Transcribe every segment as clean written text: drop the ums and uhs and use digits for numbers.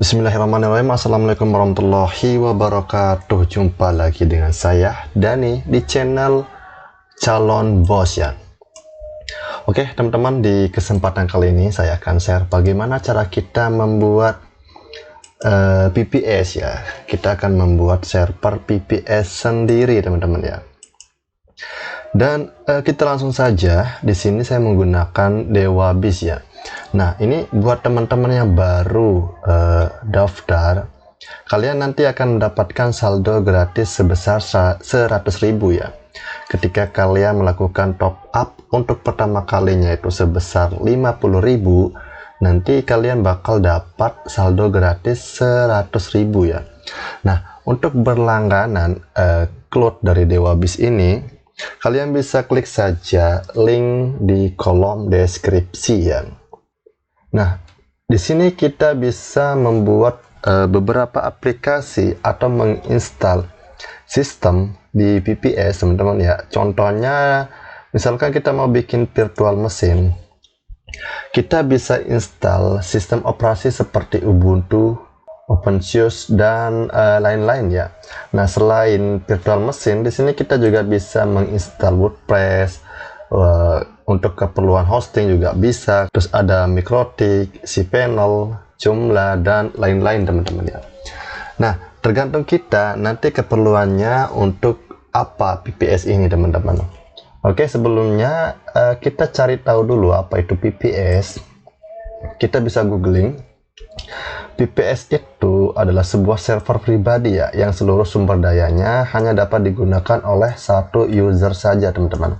Bismillahirrahmanirrahim. Assalamualaikum warahmatullahi wabarakatuh. Jumpa lagi dengan saya Dani di channel Calon Bos ya. Oke teman-teman, di kesempatan kali ini saya akan share bagaimana cara kita membuat VPS ya. Kita akan membuat server VPS sendiri teman-teman ya. Dan kita langsung saja. Di sini saya menggunakan DewaBiz ya. Nah, ini buat teman-teman yang baru daftar, kalian nanti akan mendapatkan saldo gratis sebesar 100.000 ya. Ketika kalian melakukan top up untuk pertama kalinya itu sebesar 50.000, nanti kalian bakal dapat saldo gratis 100.000 ya. Nah, untuk berlangganan cloud dari DewaBiz ini, kalian bisa klik saja link di kolom deskripsi ya. Nah, di sini kita bisa membuat beberapa aplikasi atau menginstal sistem di VPS teman-teman ya. Contohnya, misalkan kita mau bikin virtual mesin, kita bisa install sistem operasi seperti Ubuntu, OpenSUSE dan lain-lain ya. Nah, selain virtual mesin, di sini kita juga bisa menginstal WordPress. Untuk keperluan hosting juga bisa. Terus ada Mikrotik, cPanel, Joomla dan lain-lain teman-teman ya. Nah, tergantung kita nanti keperluannya untuk apa VPS ini teman-teman. Oke, sebelumnya kita cari tahu dulu apa itu VPS. Kita bisa googling. VPS itu adalah sebuah server pribadi ya, yang seluruh sumber dayanya hanya dapat digunakan oleh satu user saja teman-teman.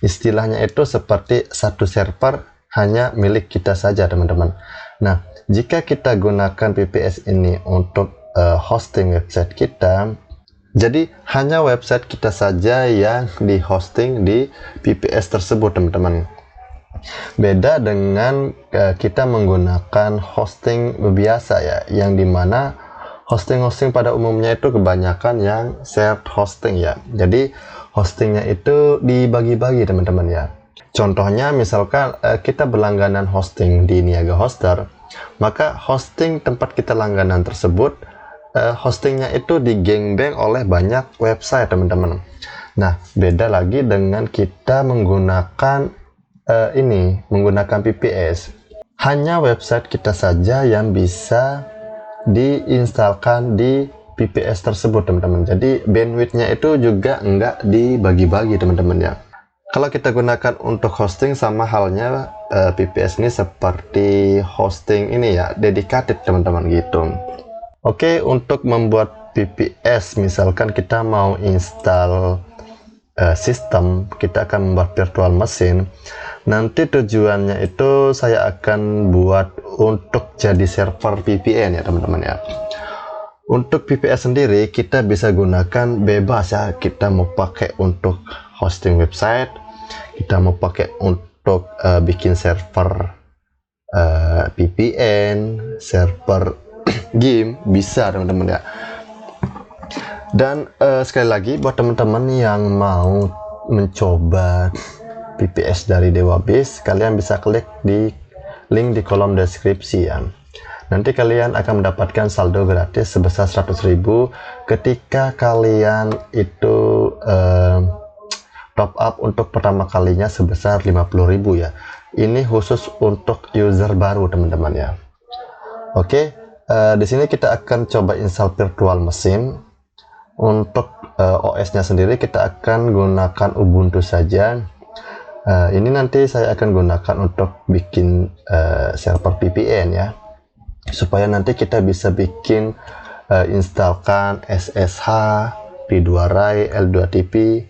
Istilahnya itu seperti satu server hanya milik kita saja teman-teman. Nah, jika kita gunakan VPS ini untuk hosting website kita, jadi hanya website kita saja yang di hosting di VPS tersebut teman-teman. Beda dengan kita menggunakan hosting biasa ya, yang dimana hosting pada umumnya itu kebanyakan yang shared hosting ya. Jadi hostingnya itu dibagi-bagi teman-teman ya. Contohnya misalkan kita berlangganan hosting di Niaga Hoster, maka hosting tempat kita langganan tersebut hostingnya itu digengbeng oleh banyak website teman-teman. Nah, beda lagi dengan kita menggunakan menggunakan VPS. Hanya website kita saja yang bisa diinstalkan di VPS tersebut teman-teman. Jadi bandwidthnya itu juga enggak dibagi-bagi teman-teman ya. Kalau kita gunakan untuk hosting, sama halnya VPS ini seperti hosting ini ya, dedicated teman-teman gitu. Oke, untuk membuat VPS, misalkan kita mau install sistem, kita akan membuat virtual mesin. Nanti tujuannya itu saya akan buat untuk jadi server VPN ya teman-teman ya. Untuk VPS sendiri kita bisa gunakan bebas ya. Kita mau pakai untuk hosting website, kita mau pakai untuk bikin server VPN, server game, bisa teman-teman ya. Dan sekali lagi buat teman-teman yang mau mencoba VPS dari DewaBiz, kalian bisa klik di link di kolom deskripsi ya. Nanti kalian akan mendapatkan saldo gratis sebesar 100.000 ketika kalian itu top up untuk pertama kalinya sebesar 50.000 ya. Ini khusus untuk user baru teman-teman ya. Oke, di sini kita akan coba install virtual mesin. Untuk OS-nya sendiri kita akan gunakan Ubuntu saja. Ini nanti saya akan gunakan untuk bikin server VPN ya, supaya nanti kita bisa bikin instalkan SSH, P2RAI, L2TP,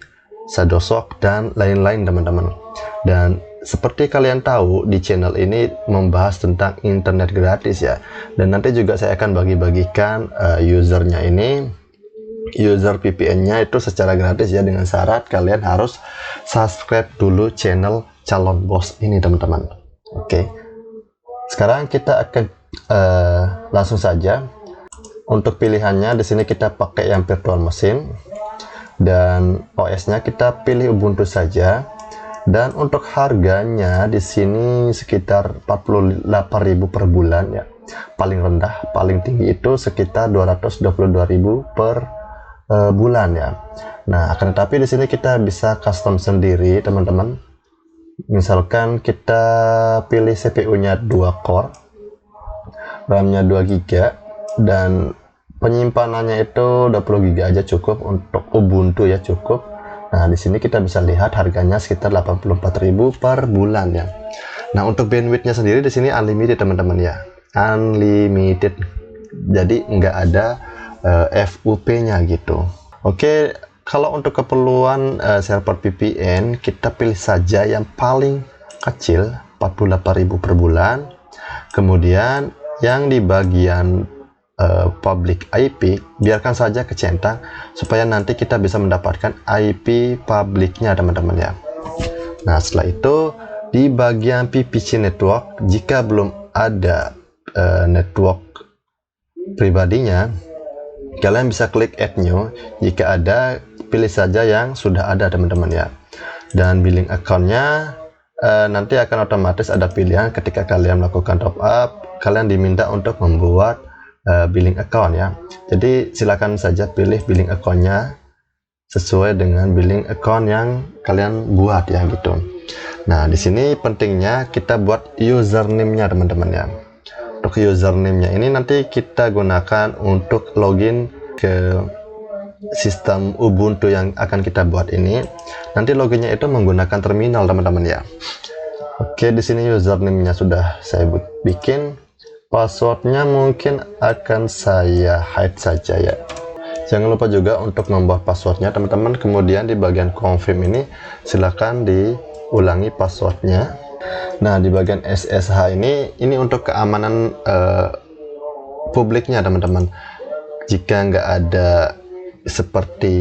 Shadowsock dan lain-lain teman-teman. Dan seperti kalian tahu, di channel ini membahas tentang internet gratis ya, dan nanti juga saya akan bagi-bagikan usernya ini, user VPN-nya itu secara gratis ya, dengan syarat kalian harus subscribe dulu channel Calon Bos ini teman-teman. Oke, sekarang kita akan langsung saja. Untuk pilihannya di sini kita pakai yang virtual mesin, dan OS-nya kita pilih Ubuntu saja. Dan untuk harganya di sini sekitar 48.000 per bulan ya. Paling rendah, paling tinggi itu sekitar 222.000 per bulan ya. Nah, akan tetapi di sini kita bisa custom sendiri, teman-teman. Misalkan kita pilih CPU-nya 2 core, RAM-nya 2 GB, dan penyimpanannya itu 20 GB aja cukup. Untuk Ubuntu ya cukup. Nah, di sini kita bisa lihat harganya sekitar 84.000 per bulan ya. Nah, untuk bandwidth-nya sendiri di sini unlimited, teman-teman ya. Unlimited. Jadi nggak ada FUP-nya gitu. Oke, kalau untuk keperluan server VPN, kita pilih saja yang paling kecil 48.000 per bulan. Kemudian yang di bagian public IP biarkan saja kecentang supaya nanti kita bisa mendapatkan IP publiknya, teman-teman ya. Nah, setelah itu di bagian PPC network, jika belum ada network pribadinya, kalian bisa klik add new. Jika ada, pilih saja yang sudah ada, teman-teman ya. Dan billing account-nya nanti akan otomatis ada pilihan ketika kalian melakukan top up, kalian diminta untuk membuat billing account ya. Jadi silakan saja pilih billing account-nya sesuai dengan billing account yang kalian buat ya gitu. Nah, di sini pentingnya kita buat username-nya, teman-teman ya. Untuk username-nya ini nanti kita gunakan untuk login ke sistem Ubuntu yang akan kita buat ini. Nanti loginnya itu menggunakan terminal, teman-teman ya. Oke, di sini username-nya sudah saya bikin. Passwordnya mungkin akan saya hide saja ya. Jangan lupa juga untuk membuat passwordnya, teman-teman. Kemudian di bagian confirm ini silakan diulangi passwordnya. Nah, di bagian SSH ini untuk keamanan publiknya, teman-teman. Jika nggak ada seperti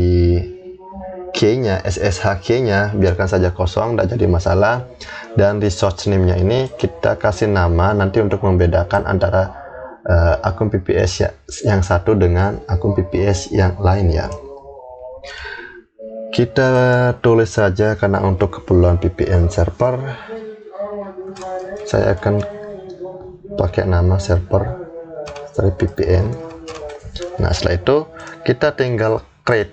key-nya, SSH key-nya, biarkan saja kosong, tidak jadi masalah. Dan resource name-nya ini kita kasih nama nanti untuk membedakan antara akun VPS yang satu dengan akun VPS yang lain ya. Kita tulis saja karena untuk keperluan VPN server saya akan pakai nama server dari VPN. Nah, setelah itu kita tinggal create,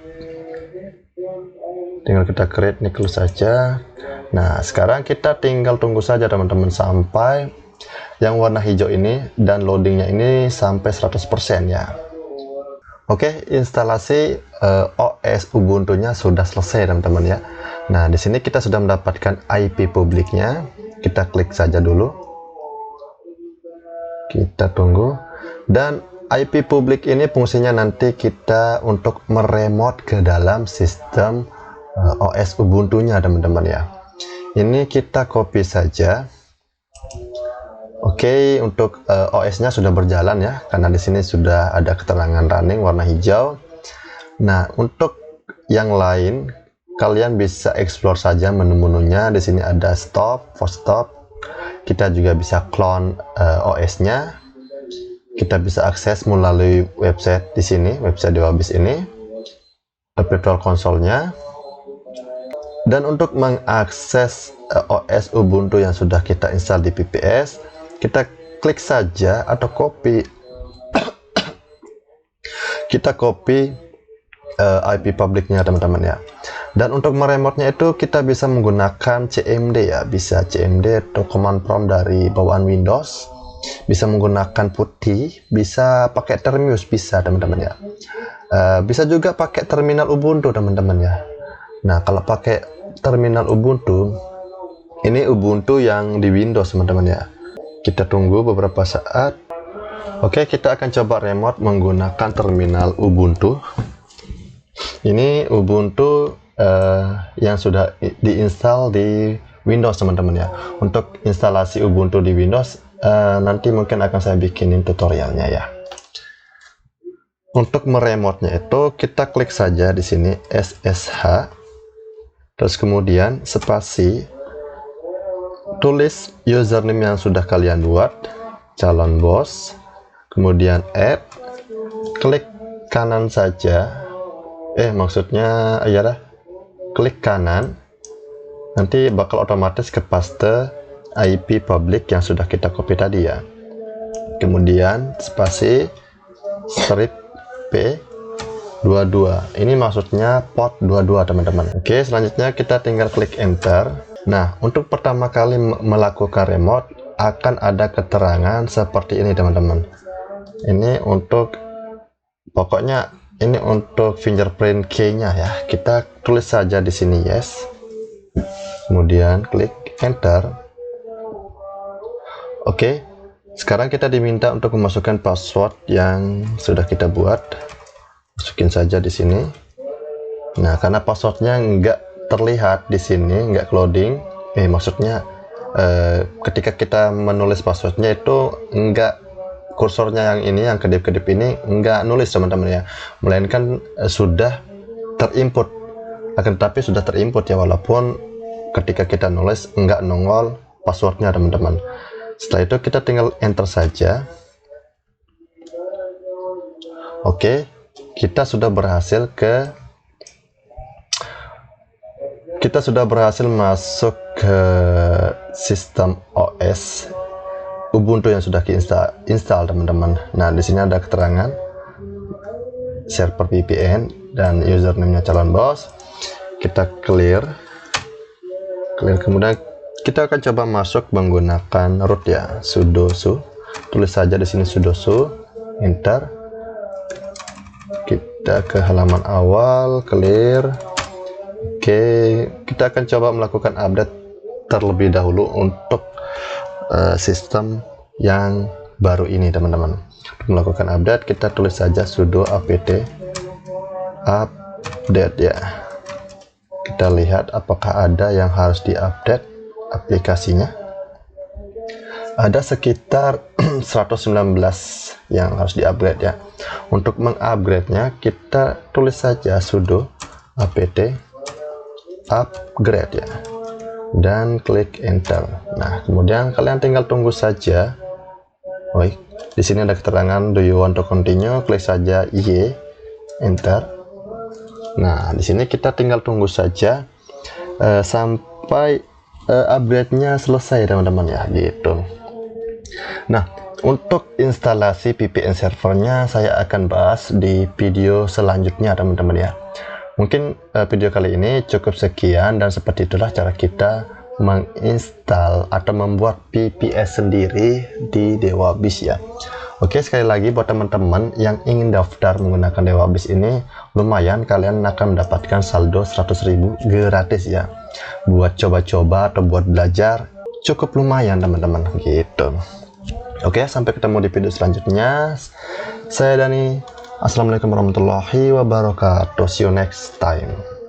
kita create nih saja. Nah, sekarang kita tinggal tunggu saja, teman-teman, sampai yang warna hijau ini dan loadingnya ini sampai 100% ya. Oke, instalasi OS Ubuntu-nya sudah selesai, teman-teman ya. Nah, di sini kita sudah mendapatkan IP publiknya. Kita klik saja dulu, kita tunggu. Dan IP publik ini fungsinya nanti kita untuk meremote ke dalam sistem OS Ubuntu-nya, teman-teman ya. Ini kita copy saja. Oke, untuk OS-nya sudah berjalan ya, karena di sini sudah ada keterangan running warna hijau. Nah, untuk yang lain kalian bisa explore saja menu-menunya. Di sini ada stop, force stop. Kita juga bisa clone OS-nya. Kita bisa akses melalui website di sini, website DewaBiz ini, virtual console-nya. Dan untuk mengakses OS Ubuntu yang sudah kita install di VPS, kita klik saja atau copy kita copy IP publiknya, teman-teman ya. Dan untuk meremote-nya itu kita bisa menggunakan CMD ya, bisa CMD atau command prompt dari bawaan Windows, bisa menggunakan putih, bisa pakai Terminus, bisa, teman-teman ya. Bisa juga pakai terminal Ubuntu, teman-teman ya. Nah, kalau pakai terminal Ubuntu, ini Ubuntu yang di Windows, teman-teman ya. Kita tunggu beberapa saat. Oke, kita akan coba remote menggunakan terminal Ubuntu. Ini Ubuntu yang sudah diinstal di Windows, teman-teman ya. Untuk instalasi Ubuntu di Windows nanti mungkin akan saya bikinin tutorialnya ya. Untuk meremote-nya itu kita klik saja di sini SSH, terus kemudian spasi, tulis username yang sudah kalian buat, calon bos, kemudian add, klik kanan saja, maksudnya ialah klik kanan, nanti bakal otomatis ke paste IP public yang sudah kita copy tadi ya. Kemudian spasi strip P22, ini maksudnya port 22 teman-teman. Oke, selanjutnya kita tinggal klik enter. Nah, untuk pertama kali melakukan remote akan ada keterangan seperti ini teman-teman. Ini untuk, pokoknya ini untuk fingerprint key-nya ya. Kita tulis saja di sini yes. Kemudian klik enter. Oke, sekarang kita diminta untuk memasukkan password yang sudah kita buat. Masukin saja di sini. Nah, karena passwordnya nggak terlihat di sini, nggak loading. Maksudnya ketika kita menulis passwordnya itu nggak, kursornya yang ini, yang kedip-kedip ini nggak nulis teman-teman ya, melainkan sudah terinput. Akan tetapi sudah terinput ya, walaupun ketika kita nulis nggak nongol passwordnya teman-teman. Setelah itu kita tinggal enter saja. Oke, kita sudah berhasil masuk ke sistem OS Ubuntu yang sudah kita install teman-teman. Nah, di sini ada keterangan server VPN dan username-nya calon bos. Kita clear, kemudian kita akan coba masuk menggunakan root ya, sudo su. Tulis saja di sini sudo su, enter. Kita ke halaman awal, clear. Oke, kita akan coba melakukan update terlebih dahulu untuk sistem yang baru ini teman-teman. Untuk melakukan update kita tulis saja sudo apt update ya. Kita lihat apakah ada yang harus diupdate aplikasinya. Ada sekitar 119 yang harus diupgrade ya. Untuk mengupgrade-nya kita tulis saja sudo apt upgrade ya, dan klik enter. Nah, kemudian kalian tinggal tunggu saja. Di sini ada keterangan do you want to continue, klik saja y, enter. Nah, di sini kita tinggal tunggu saja sampai upgrade-nya selesai teman-teman ya, gitu. Nah, untuk instalasi VPN servernya saya akan bahas di video selanjutnya teman-teman ya. Mungkin video kali ini cukup sekian, dan seperti itulah cara kita menginstal atau membuat VPS sendiri di DewaBiz ya. Oke, sekali lagi buat teman-teman yang ingin daftar menggunakan DewaBiz ini, lumayan kalian akan mendapatkan saldo 100.000 gratis ya. Buat coba-coba atau buat belajar cukup lumayan teman-teman gitu. Oke, sampai ketemu di video selanjutnya. Saya Dani. Assalamualaikum warahmatullahi wabarakatuh. See you next time.